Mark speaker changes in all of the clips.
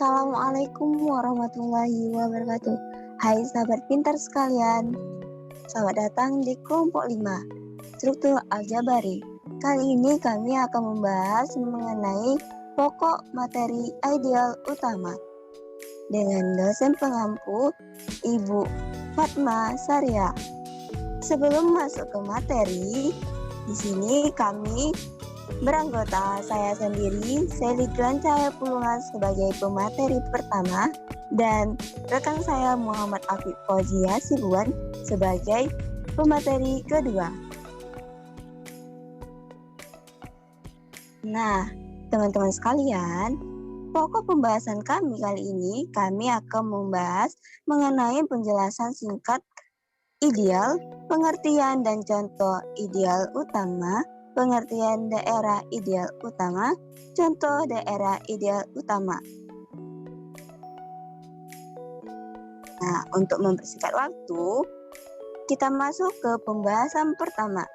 Speaker 1: Assalamualaikum warahmatullahi wabarakatuh. Hai sahabat pintar sekalian. Selamat datang di kelompok 5, struktur aljabari. Kali ini kami akan membahas mengenai pokok materi ideal utama dengan dosen pengampu Ibu Fatma Saria. Sebelum masuk ke materi, di sini kami beranggota saya sendiri, Seli Cahaya Pulungan sebagai pemateri pertama dan rekan saya Muhammad Afif Fauzia Sibuan sebagai pemateri kedua. Nah, teman-teman sekalian, pokok pembahasan kami kali ini kami akan membahas mengenai penjelasan singkat ideal, pengertian dan contoh ideal utama, pengertian daerah ideal utama, contoh daerah ideal utama. Nah, untuk mempersingkat waktu, kita masuk ke pembahasan pertama.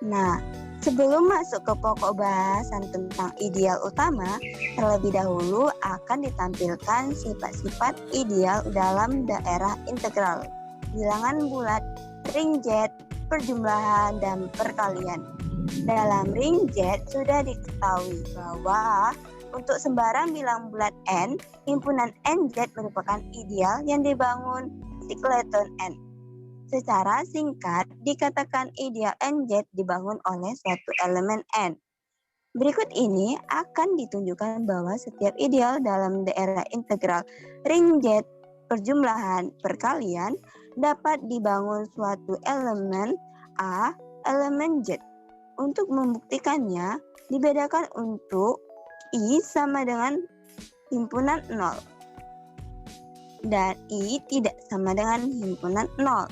Speaker 1: Nah, sebelum masuk ke pokok bahasan tentang ideal utama, terlebih dahulu akan ditampilkan sifat-sifat ideal dalam daerah integral, bilangan bulat, ring Z, perjumlahan, dan perkalian. Dalam ring Z sudah diketahui bahwa untuk sembarang bilang bulat N, himpunan NZ merupakan ideal yang dibangun sikleton N. Secara singkat, dikatakan ideal NZ dibangun oleh suatu elemen N. Berikut ini akan ditunjukkan bahwa setiap ideal dalam daerah integral ring Z perjumlahan perkalian dapat dibangun suatu elemen A, elemen Z. Untuk membuktikannya, dibedakan untuk I sama dengan himpunan 0 dan I tidak sama dengan himpunan 0.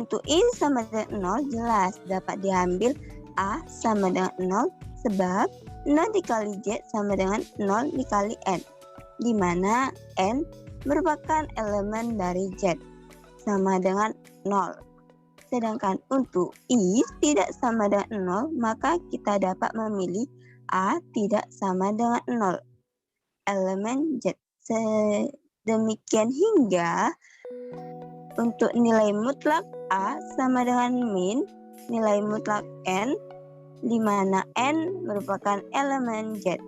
Speaker 1: Untuk I sama dengan 0 jelas dapat diambil A sama dengan 0 sebab 0 dikali Z sama dengan 0 dikali N, di mana N merupakan elemen dari Z sama dengan 0. Sedangkan untuk I tidak sama dengan 0, maka kita dapat memilih A tidak sama dengan 0, elemen Z. Sedemikian hingga untuk nilai mutlak A sama dengan min nilai mutlak N, di mana N merupakan elemen Z.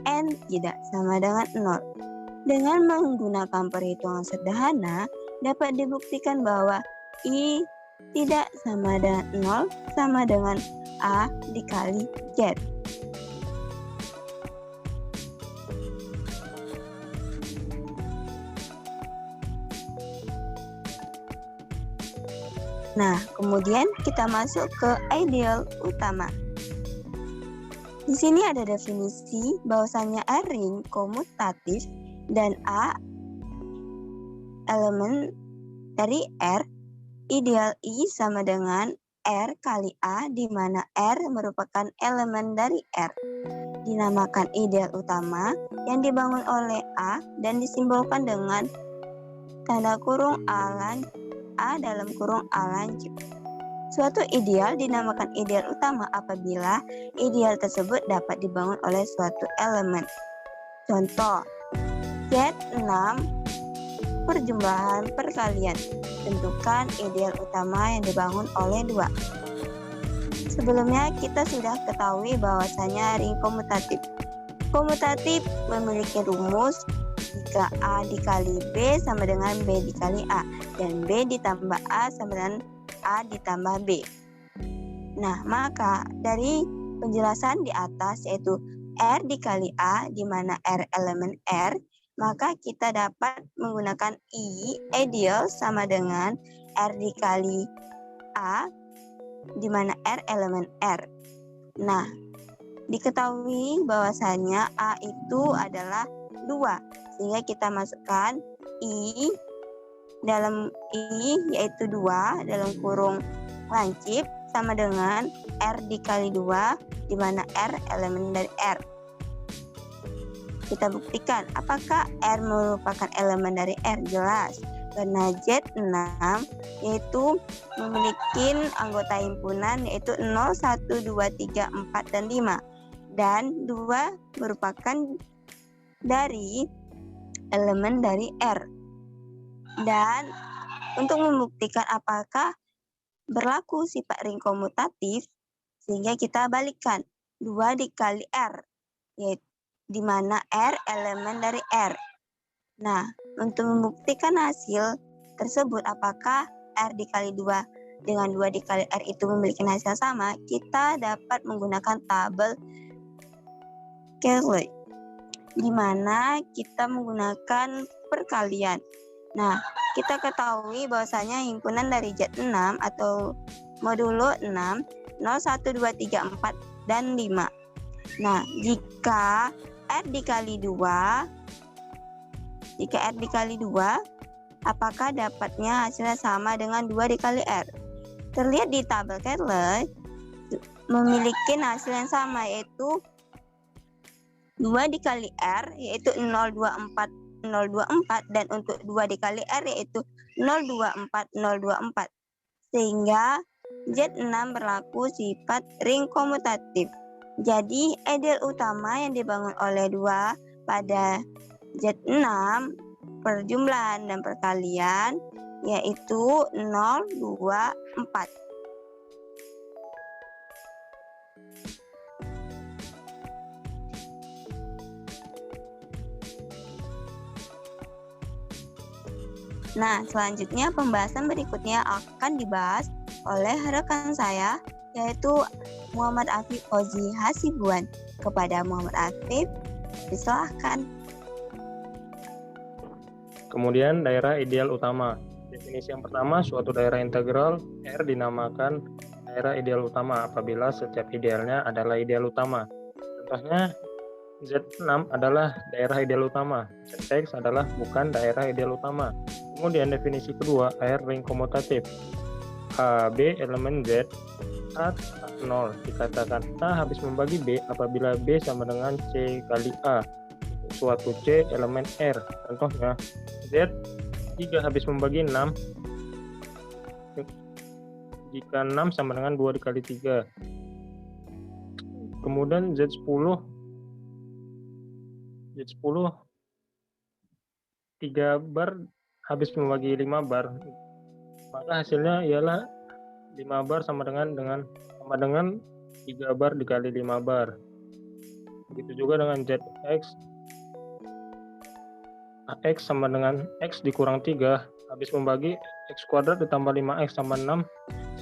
Speaker 1: N tidak sama dengan 0. Dengan menggunakan perhitungan sederhana, dapat dibuktikan bahwa I tidak sama dengan 0 sama dengan A dikali Z. Nah, kemudian kita masuk ke ideal utama. Di sini ada definisi bahwasannya R ring komutatif dan A elemen dari R, ideal I sama dengan R kali A, di mana R merupakan elemen dari R. Dinamakan ideal utama yang dibangun oleh A dan disimbolkan dengan tanda kurung A dalam kurung A lancip. Suatu ideal dinamakan ideal utama apabila ideal tersebut dapat dibangun oleh suatu elemen. Contoh, Z6 perjumlahan perkalian. Tentukan ideal utama yang dibangun oleh 2. Sebelumnya kita sudah ketahui bahwasanya ring komutatif. Komutatif memiliki rumus jika A dikali B sama dengan B dikali A dan B ditambah A sama dengan A ditambah B. Nah, maka dari penjelasan di atas yaitu R dikali A di mana R elemen R, maka kita dapat menggunakan I ideal sama dengan R dikali A di mana R elemen R. Nah, diketahui bahwasanya A itu adalah 2, sehingga kita masukkan I dalam I yaitu 2 dalam kurung lancip sama dengan R dikali 2 di mana R elemen dari R. Kita buktikan apakah R merupakan elemen dari R. Jelas, karena Z6 yaitu memiliki anggota himpunan yaitu 0, 1, 2, 3, 4, dan 5. Dan 2 merupakan dari elemen dari R. Dan untuk membuktikan apakah berlaku sifat ring komutatif, sehingga kita balikkan 2 dikali R, yaitu di mana R elemen dari R. Nah, untuk membuktikan hasil tersebut apakah R dikali 2 dengan 2 dikali R itu memiliki hasil sama, kita dapat menggunakan tabel Cayley, di mana kita menggunakan perkalian. Nah, kita ketahui bahwasanya himpunan dari Z6 atau modulo 6, 0, 1, 2, 3, 4, dan 5. Nah, jika R dikali 2, apakah dapatnya hasilnya sama dengan 2 dikali R? Terlihat di tabel Cayley memiliki hasil yang sama, yaitu 2 dikali R, yaitu 024, dan untuk 2 dikali R yaitu 024, 024. Sehingga Z6 berlaku sifat ring komutatif. Jadi ideal utama yang dibangun oleh 2 pada Z6 perjumlahan dan perkalian yaitu 024. Nah, selanjutnya pembahasan berikutnya akan dibahas oleh rekan saya, yaitu Muhammad Afif Fauzi Hasibuan. Kepada Muhammad Afif, disilahkan.
Speaker 2: Kemudian daerah ideal utama. Definisi yang pertama, suatu daerah integral R dinamakan daerah ideal utama apabila setiap idealnya adalah ideal utama. Contohnya, Z6 adalah daerah ideal utama, ZX adalah bukan daerah ideal utama. Kemudian definisi kedua, R ring komutatif. A, B elemen Z, A 0. Dikatakan A habis membagi B apabila B sama dengan C kali A. Suatu C elemen R. Contohnya, Z 3 habis membagi 6 jika 6 sama dengan 2 dikali 3. Kemudian Z10 3 bar habis membagi 5 bar, maka hasilnya ialah 5 bar sama dengan 3 bar dikali 5 bar. Begitu juga dengan ZX, X sama dengan X dikurang 3 habis membagi X kuadrat ditambah 5X tambah 6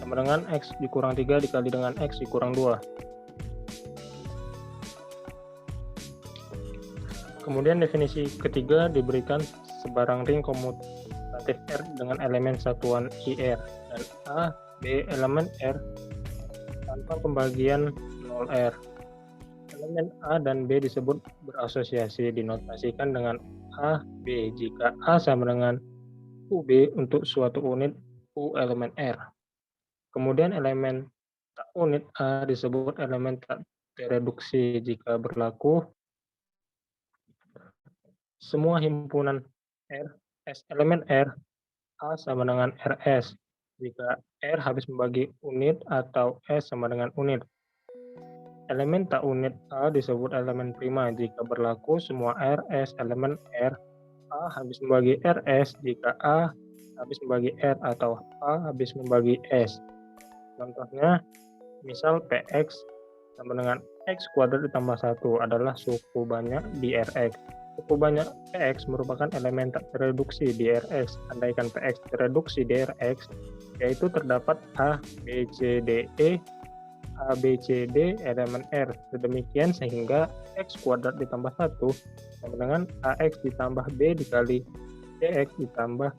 Speaker 2: sama dengan X dikurang 3 dikali dengan X dikurang 2. Kemudian definisi ketiga diberikan sebarang ring komutatif R dengan elemen satuan IR dan A, B elemen R tanpa pembagian 0R. Elemen A dan B disebut berasosiasi, dinotasikan dengan A, B jika A sama dengan UB untuk suatu unit U elemen R. Kemudian elemen tak unit A disebut elemen tak tereduksi jika berlaku semua himpunan R, S elemen R, A sama dengan RS, jika R habis membagi unit atau S sama dengan unit. Elemen tak unit A disebut elemen prima jika berlaku semua R, S elemen R, A habis membagi RS jika A habis membagi R atau A habis membagi S. Contohnya, misal PX sama dengan X kuadrat ditambah 1 adalah suku banyak di Rx. Suku banyak PX merupakan elemen tak tereduksi di Rx. Andaikan PX tereduksi di Rx, yaitu terdapat A, B, C, D, E, A, B, C, D elemen R. Sedemikian sehingga X kuadrat ditambah 1 sama dengan AX ditambah B dikali CX ditambah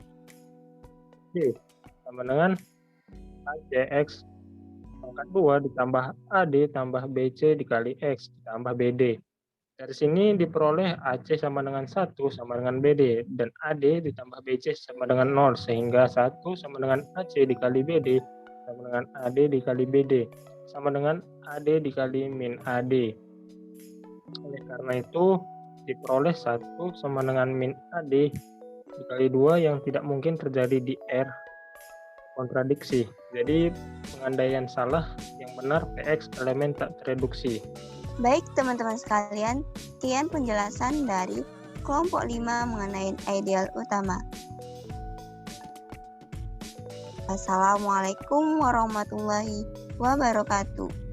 Speaker 2: D sama dengan ACX pangkat 2 ditambah AD tambah BC dikali X ditambah BD. Dari sini diperoleh AC sama dengan 1 sama dengan BD dan AD ditambah BC sama dengan 0 sehingga 1 sama dengan AC dikali BD sama dengan AD dikali BD sama dengan AD dikali min AD. Oleh karena itu diperoleh 1 sama dengan min AD dikali 2 yang tidak mungkin terjadi di R kontradiksi. Jadi pengandaian salah, yang benar PX elemen tak tereduksi.
Speaker 1: Baik teman-teman sekalian, sekian penjelasan dari kelompok 5 mengenai ideal utama. Assalamualaikum warahmatullahi wabarakatuh.